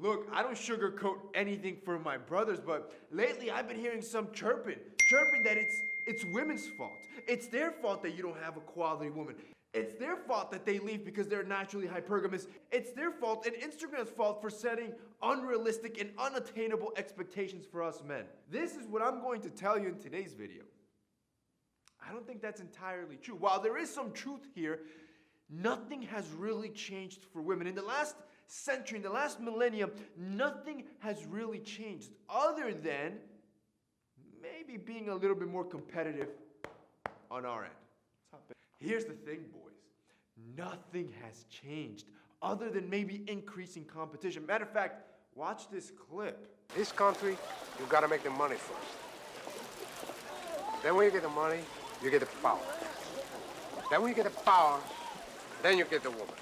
Look, I don't sugarcoat anything for my brothers, but lately I've been hearing some chirping that it's women's fault. It's their fault that you don't have a quality woman. It's their fault that they leave because they're naturally hypergamous. It's their fault and Instagram's fault for setting unrealistic and unattainable expectations for us men. This is what I'm going to tell you in today's video. I don't think that's entirely true. While there is some truth here, nothing has really changed for women. In the last century, in the last millennium, nothing has really changed other than maybe being a little bit more competitive on our end. Here's the thing, boys. Nothing has changed other than maybe increasing competition. Matter of fact, watch this clip. This country, you gotta make the money first. Then when you get the money, you get the power. Then when you get the power, then you get the woman.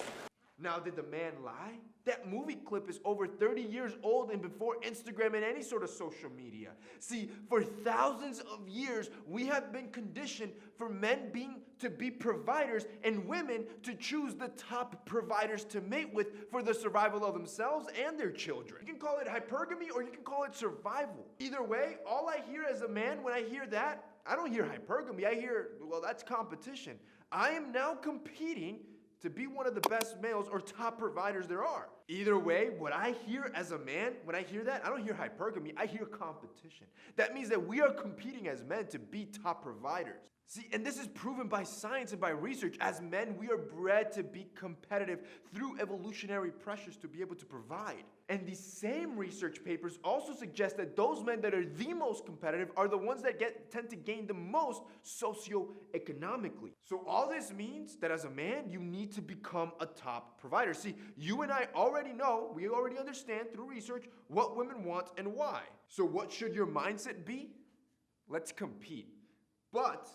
Now, did the man lie? That movie clip is over 30 years old and before Instagram and any sort of social media. See, for thousands of years, we have been conditioned for men to be providers and women to choose the top providers to mate with for the survival of themselves and their children. You can call it hypergamy or you can call it survival. Either way, all I hear as a man when I hear that, I don't hear hypergamy. I hear, well, that's competition. I am now competing to be one of the best males or top providers there are. Either way, what I hear as a man, when I hear that, I don't hear hypergamy, I hear competition. That means that we are competing as men to be top providers. See, and this is proven by science and by research. As men, we are bred to be competitive through evolutionary pressures to be able to provide. And these same research papers also suggest that those men that are the most competitive are the ones that tend to gain the most socioeconomically. So all this means that as a man, you need to become a top provider. See, you and I already know, we already understand through research what women want and why. So what should your mindset be? Let's compete. But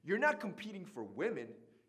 you're not competing for women,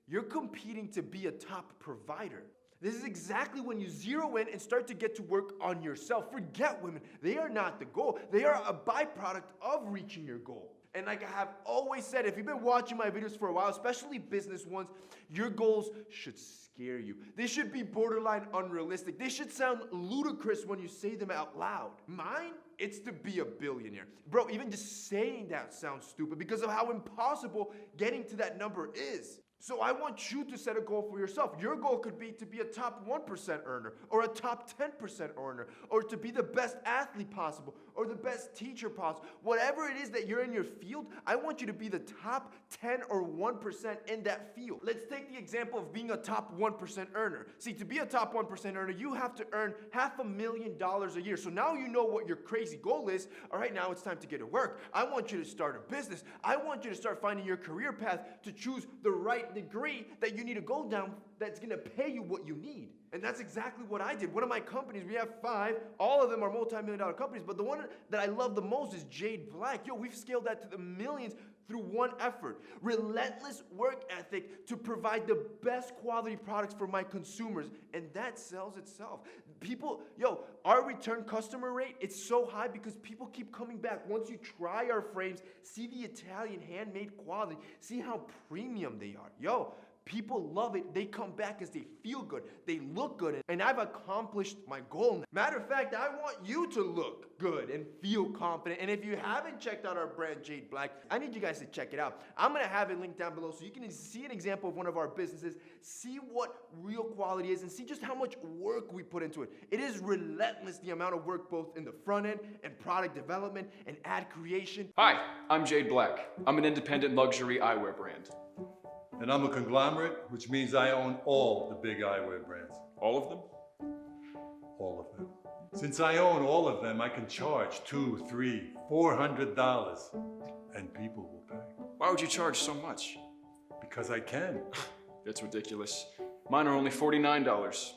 you're competing to be a top provider. This is exactly when you zero in and start to get to work on yourself. Forget women, they are not the goal. They are a byproduct of reaching your goal. And like I have always said, if you've been watching my videos for a while, especially business ones, your goals should scare you. They should be borderline unrealistic. They should sound ludicrous when you say them out loud. Mine? It's to be a billionaire. Bro, even just saying that sounds stupid because of how impossible getting to that number is. So I want you to set a goal for yourself. Your goal could be to be a top 1% earner or a top 10% earner or to be the best athlete possible or the best teacher possible. Whatever it is that you're in your field, I want you to be the top 10 or 1% in that field. Let's take the example of being a top 1% earner. See, to be a top 1% earner, you have to earn $500,000 a year. So now you know what your crazy goal is. All right, now it's time to get to work. I want you to start a business. I want you to start finding your career path to choose the right degree that you need to go down that's going to pay you what you need. And that's exactly what I did. One of my companies, we have 5. All of them are multi-million-dollar companies, but the one that I love the most is Jade Black. Yo, we've scaled that to the millions through one effort. Relentless work ethic to provide the best quality products for my consumers. And that sells itself. People, our return customer rate, it's so high because people keep coming back. Once you try our frames, see the Italian handmade quality, see how premium they are. People love it. They come back because they feel good. They look good. And I've accomplished my goal. Matter of fact, I want you to look good and feel confident. And if you haven't checked out our brand, Jade Black, I need you guys to check it out. I'm going to have it linked down below so you can see an example of one of our businesses, see what real quality is, and see just how much work we put into it. It is relentless, the amount of work both in the front end and product development and ad creation. Hi, I'm Jade Black. I'm an independent luxury eyewear brand. And I'm a conglomerate, which means I own all the big eyewear brands. All of them? All of them. Since I own all of them, I can charge $200, $300, $400, and people will pay. Why would you charge so much? Because I can. That's ridiculous. Mine are only $49.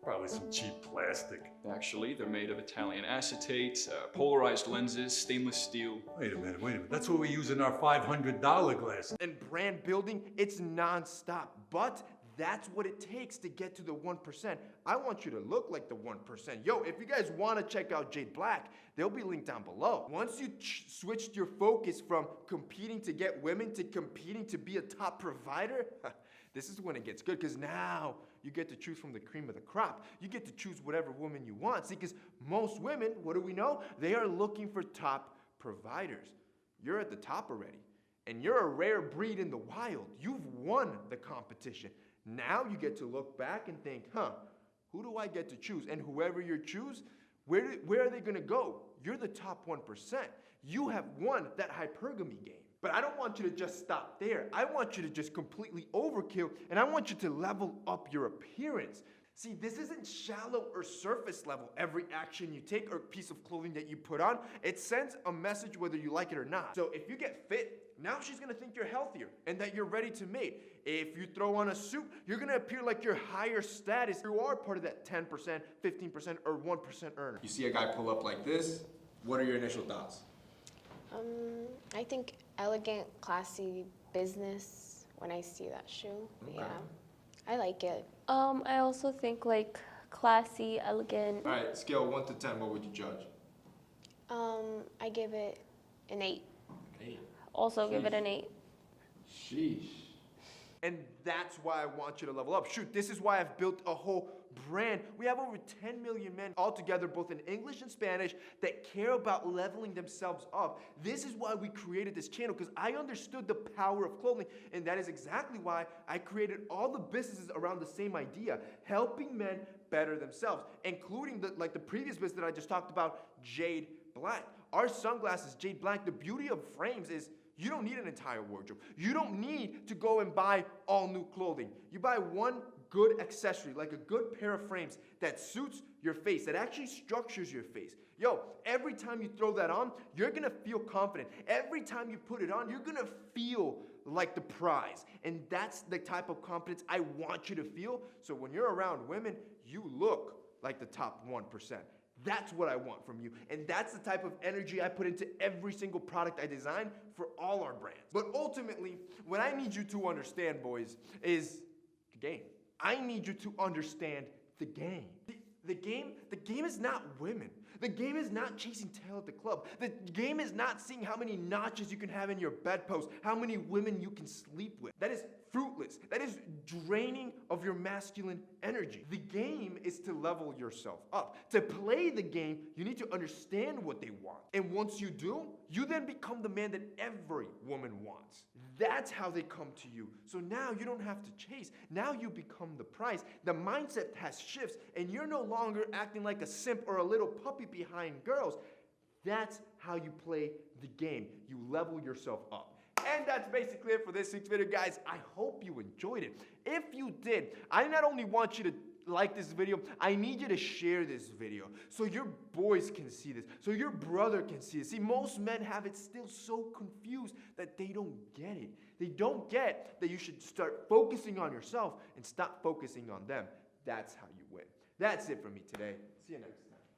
Probably some cheap plastic. Actually, they're made of Italian acetate, polarized lenses, stainless steel. Wait a minute. That's what we use in our $500 glasses. And brand building, it's non-stop. But that's what it takes to get to the 1%. I want you to look like the 1%. If you guys want to check out Jade Black, they'll be linked down below. Once you switched your focus from competing to get women to competing to be a top provider, This is when it gets good, because now you get to choose from the cream of the crop. You get to choose whatever woman you want. See, because most women, what do we know? They are looking for top providers. You're at the top already, and you're a rare breed in the wild. You've won the competition. Now you get to look back and think, who do I get to choose? And whoever you choose, where are they going to go? You're the top 1%. You have won that hypergamy game. But I don't want you to just stop there. I want you to just completely overkill, and I want you to level up your appearance. See, this isn't shallow or surface level. Every action you take or piece of clothing that you put on, it sends a message whether you like it or not. So if you get fit, now she's gonna think you're healthier and that you're ready to mate. If you throw on a suit, you're gonna appear like you're higher status. You are part of that 10%, 15%, or 1% earner. You see a guy pull up like this, what are your initial thoughts? I think elegant, classy business when I see that shoe. Okay. Yeah, I like it. I also think like classy, elegant. All right, scale 1 to 10, what would you judge? I give it an 8. 8. Also give it an 8. Sheesh. And that's why I want you to level up. Shoot, this is why I've built a whole brand. We have over 10 million men all together, both in English and Spanish, that care about leveling themselves up. This is why we created this channel, because I understood the power of clothing, and that is exactly why I created all the businesses around the same idea, helping men better themselves, including the previous business that I just talked about, Jade Blank. Our sunglasses, Jade Blank, the beauty of frames is you don't need an entire wardrobe. You don't need to go and buy all new clothing. You buy one good accessory, like a good pair of frames that suits your face, that actually structures your face. Yo, every time you throw that on, you're gonna feel confident. Every time you put it on, you're gonna feel like the prize. And that's the type of confidence I want you to feel. So when you're around women, you look like the top 1%. That's what I want from you. And that's the type of energy I put into every single product I design for all our brands. But ultimately, what I need you to understand, boys, is the game. I need you to understand the game. The game is not women. The game is not chasing tail at the club. The game is not seeing how many notches you can have in your bedpost, how many women you can sleep with. That is fruitless. That is draining of your masculine energy. The game is to level yourself up. To play the game, you need to understand what they want. And once you do, you then become the man that every woman wants. That's how they come to you. So now you don't have to chase. Now you become the prize. The mindset has shifts, and you're no longer acting like a simp or a little puppy behind girls. That's how you play the game. You level yourself up. And that's basically it for this week's video, guys. I hope you enjoyed it. If you did, I not only want you to like this video, I need you to share this video so your boys can see this, so your brother can see it. See, most men have it still so confused that they don't get it. They don't get that you should start focusing on yourself and stop focusing on them. That's how you win. That's it for me today. See you next time.